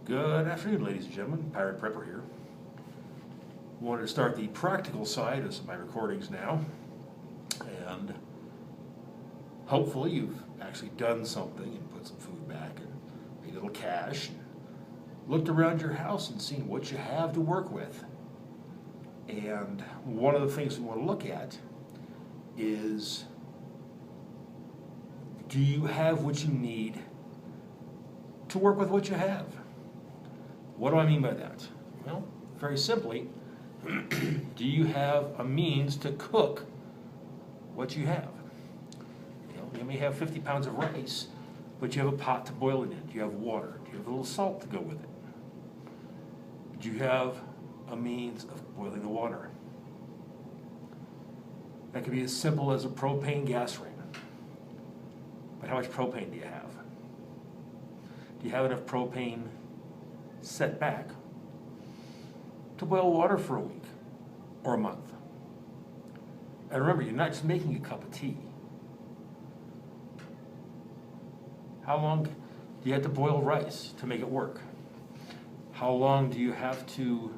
Good afternoon, ladies and gentlemen. Pirate Prepper here. Wanted to start the practical side of my recordings now, and hopefully you've actually done something and put some food back and made a little cash, and looked around your house and seen what you have to work with. And one of the things we want to look at is, do you have what you need to work with what you have? What do I mean by that? Well, very simply, do you have a means to cook what you have? You may have 50 pounds of rice, but you have a pot to boil it in. Do you have water? Do you have a little salt to go with it? Do you have a means of boiling the water? That could be as simple as a propane gas ring. But how much propane do you have? Do you have enough propane set back to boil water for a week or a month? And remember, you're not just making a cup of tea. How long do you have to boil rice to make it work? How long do you have to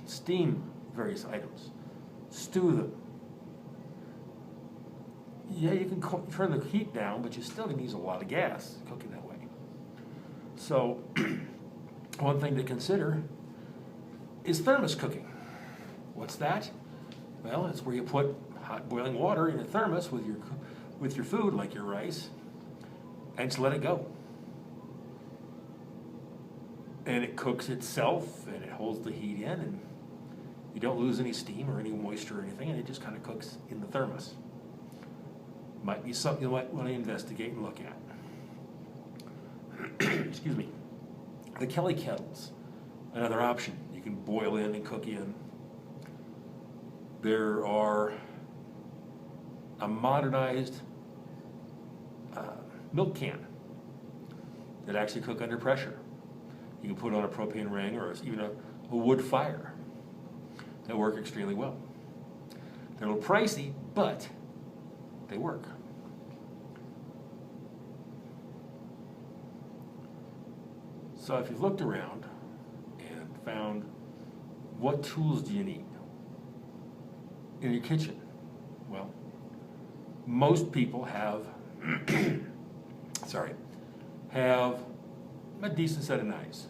steam various items, stew them? Yeah, you can turn the heat down, but you still can use a lot of gas cooking that way. So, one thing to consider is thermos cooking. What's that? Well, it's where you put hot boiling water in a thermos with your food, like your rice, and just let it go. And it cooks itself, and it holds the heat in, and you don't lose any steam or any moisture or anything, and it just kind of cooks in the thermos. Might be something you might want to investigate and look at. Excuse me. The Kelly kettles, another option. You can boil in and cook in. There are a modernized milk can that actually cook under pressure. You can put on a propane ring or even a wood fire that work extremely well. They're a little pricey, but they work. So if you've looked around and found, what tools do you need in your kitchen? Well, most people have have a decent set of knives.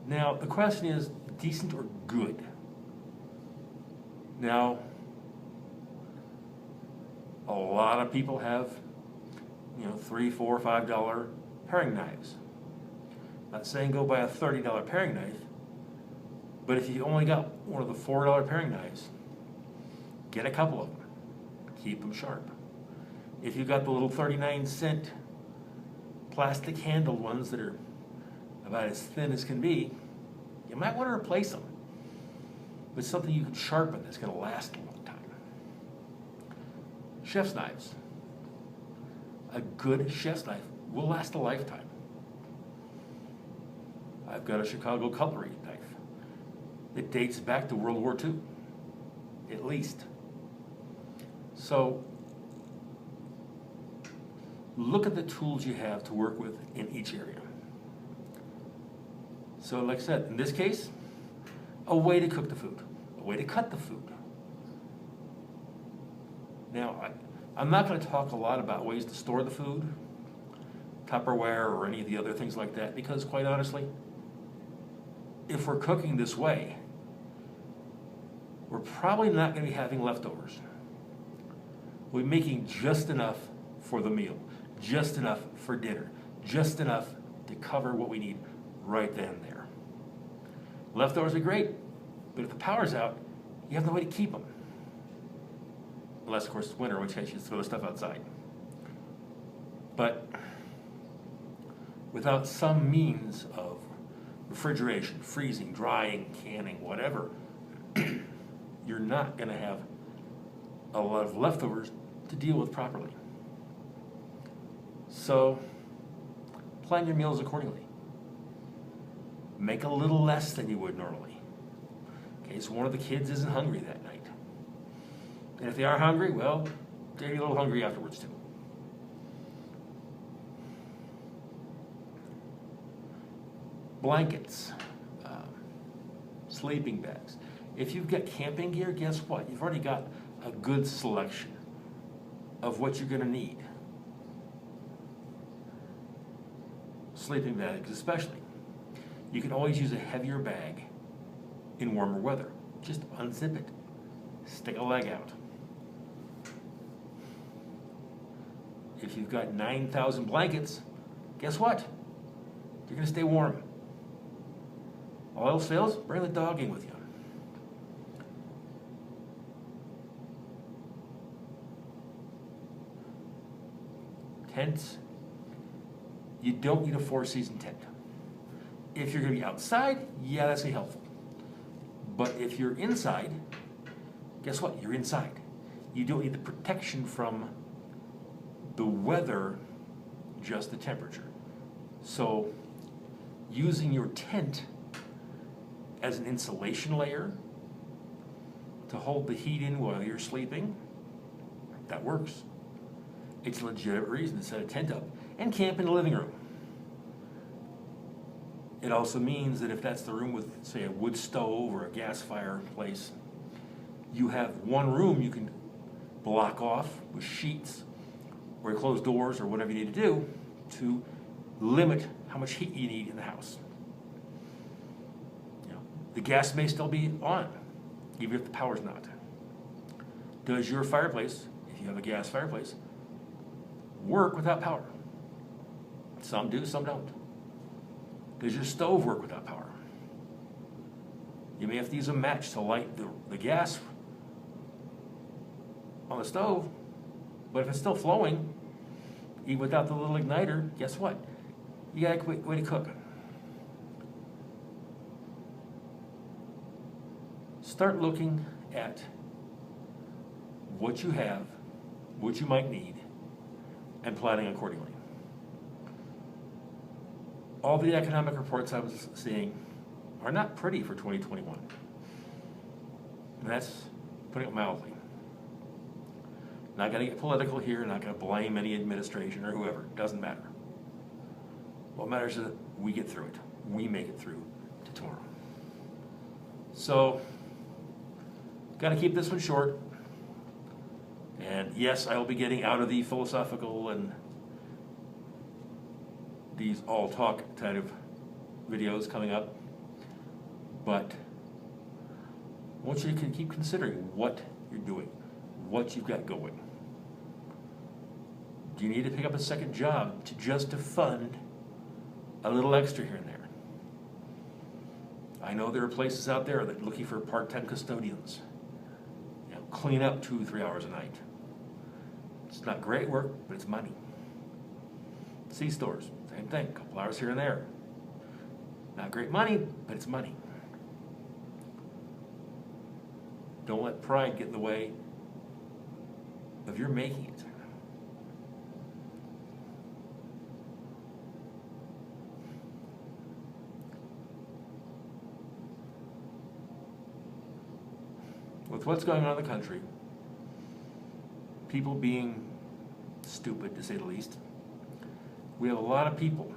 Now, the question is, decent or good? Now, a lot of people have, $3, $4, $5 paring knives. Not saying go buy a $30 paring knife, but if you only got one of the $4 paring knives, get a couple of them. Keep them sharp. If you got the little 39-cent plastic handled ones that are about as thin as can be, you might want to replace them with something you can sharpen that's going to last a long time. Chef's knives. A good chef's knife will last a lifetime. I've got a Chicago cutlery knife that dates back to World War II, at least. So, look at the tools you have to work with in each area. So, like I said, in this case, a way to cook the food, a way to cut the food. Now, I'm not going to talk a lot about ways to store the food, Tupperware or any of the other things like that, because quite honestly, if we're cooking this way, we're probably not going to be having leftovers. We're making just enough for the meal, just enough for dinner, just enough to cover what we need right then and there. Leftovers are great, but if the power's out, you have no way to keep them. Unless, of course, it's winter, in which case you throw the stuff outside. But without some means of refrigeration, freezing, drying, canning, whatever, you're not going to have a lot of leftovers to deal with properly. So, plan your meals accordingly. Make a little less than you would normally, in case one of the kids isn't hungry that night. And if they are hungry, well, they're a little hungry afterwards too. blankets, sleeping bags. If you've got camping gear, guess what? You've already got a good selection of what you're going to need. Sleeping bags especially. You can always use a heavier bag in warmer weather. Just unzip it, stick a leg out. If you've got 9,000 blankets, guess what? You're going to stay warm. All else fails, bring the dog in with you. Tents, you don't need a 4-season tent. If you're going to be outside, yeah, that's going to be helpful. But if you're inside, guess what? You're inside. You don't need the protection from the weather, just the temperature. So using your tent as an insulation layer to hold the heat in while you're sleeping, that works. It's a legitimate reason to set a tent up and camp in the living room. It also means that if that's the room with, say, a wood stove or a gas fireplace, you have one room you can block off with sheets or closed doors or whatever you need to do to limit how much heat you need in the house. You know, the gas may still be on, even if the power's not. Does your fireplace, if you have a gas fireplace, work without power? Some do, some don't. Does your stove work without power? You may have to use a match to light the gas on the stove, but if it's still flowing, even without the little igniter, guess what? You got a way to cook. Start looking at what you have, what you might need, and planning accordingly. All the economic reports I was seeing are not pretty for 2021. And that's putting it mildly. Not going to get political here, not going to blame any administration or whoever, it doesn't matter. What matters is that we get through it. We make it through to tomorrow. So, got to keep this one short. And yes, I will be getting out of the philosophical and these all talk kind of videos coming up, but I want you to keep considering what you're doing, what you've got going. Do you need to pick up a second job to fund a little extra here and there? I know there are places out there that are looking for part-time custodians. You know, clean up 2-3 hours a night. It's not great work, but it's money. C-stores, same thing, a couple hours here and there. Not great money, but it's money. Don't let pride get in the way of your making it. With what's going on in the country, people being stupid, to say the least, we have a lot of people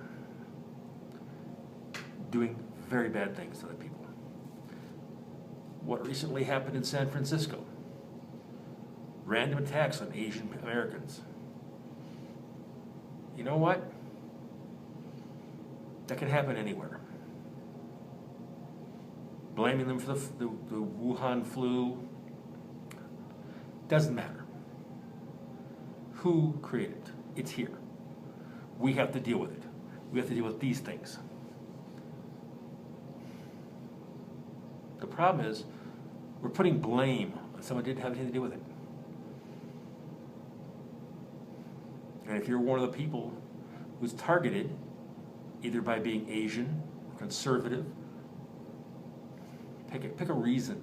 doing very bad things to other people. What recently happened in San Francisco? Random attacks on Asian Americans. You know what? That can happen anywhere. Blaming them for the Wuhan flu doesn't matter. Who created it? It's here. We have to deal with it. We have to deal with these things. The problem is, we're putting blame on someone who didn't have anything to do with it. And if you're one of the people who's targeted, either by being Asian or conservative, pick a reason.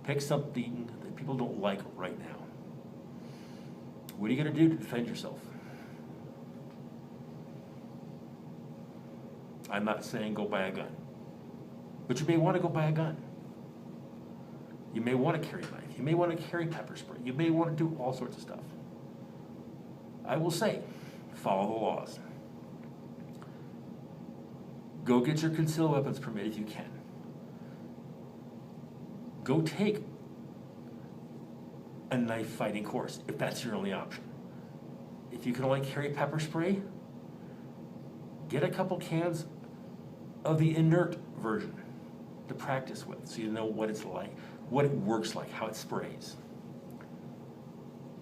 Pick something that people don't like right now. What are you going to do to defend yourself? I'm not saying go buy a gun, but you may want to go buy a gun. You may want to carry a knife. You may want to carry pepper spray. You may want to do all sorts of stuff. I will say, follow the laws. Go get your concealed weapons permit if you can. Go take a knife fighting course if that's your only option. If you can only carry pepper spray, get a couple cans of the inert version to practice with so you know what it's like, what it works like, how it sprays.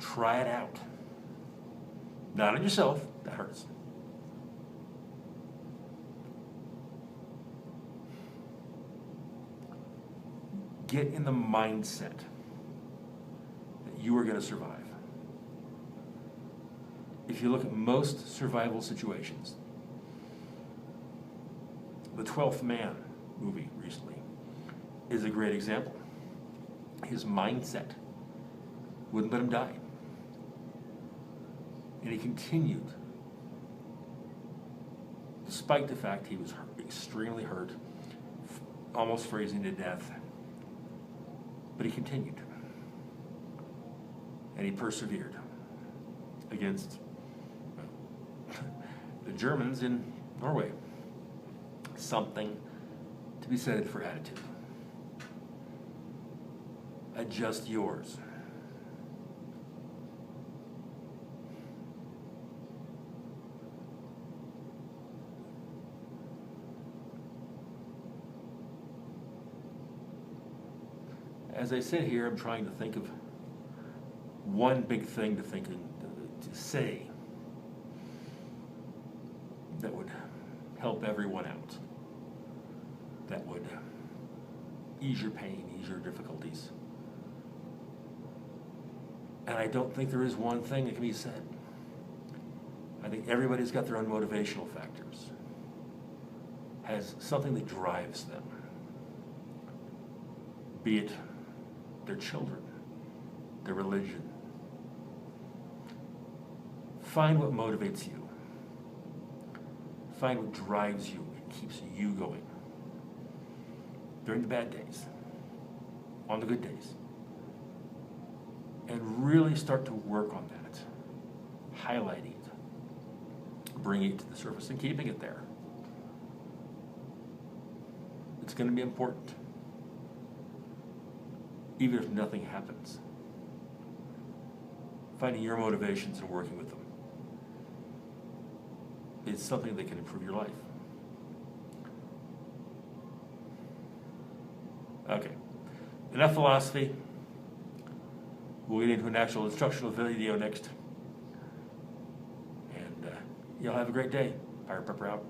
Try it out. Not on yourself, that hurts. Get in the mindset that you are going to survive. If you look at most survival situations, the 12th Man movie recently is a great example. His mindset wouldn't let him die. And he continued, despite the fact he was extremely hurt, almost freezing to death. But he continued. And he persevered against the Germans in Norway. Something to be said for attitude. Adjust yours. As I sit here, I'm trying to think of one big thing to say that would help everyone out, that would ease your pain, ease your difficulties. And I don't think there is one thing that can be said. I think everybody's got their own motivational factors, has something that drives them, be it their children, their religion. Find what motivates you. Find what drives you and keeps you going. During the bad days, on the good days. And really start to work on that. Highlighting it. Bringing it to the surface and keeping it there. It's going to be important. Even if nothing happens. Finding your motivations and working with them is something that can improve your life. Okay, enough philosophy. We'll get into an actual instructional video next. And y'all have a great day. Pirate Prepper out.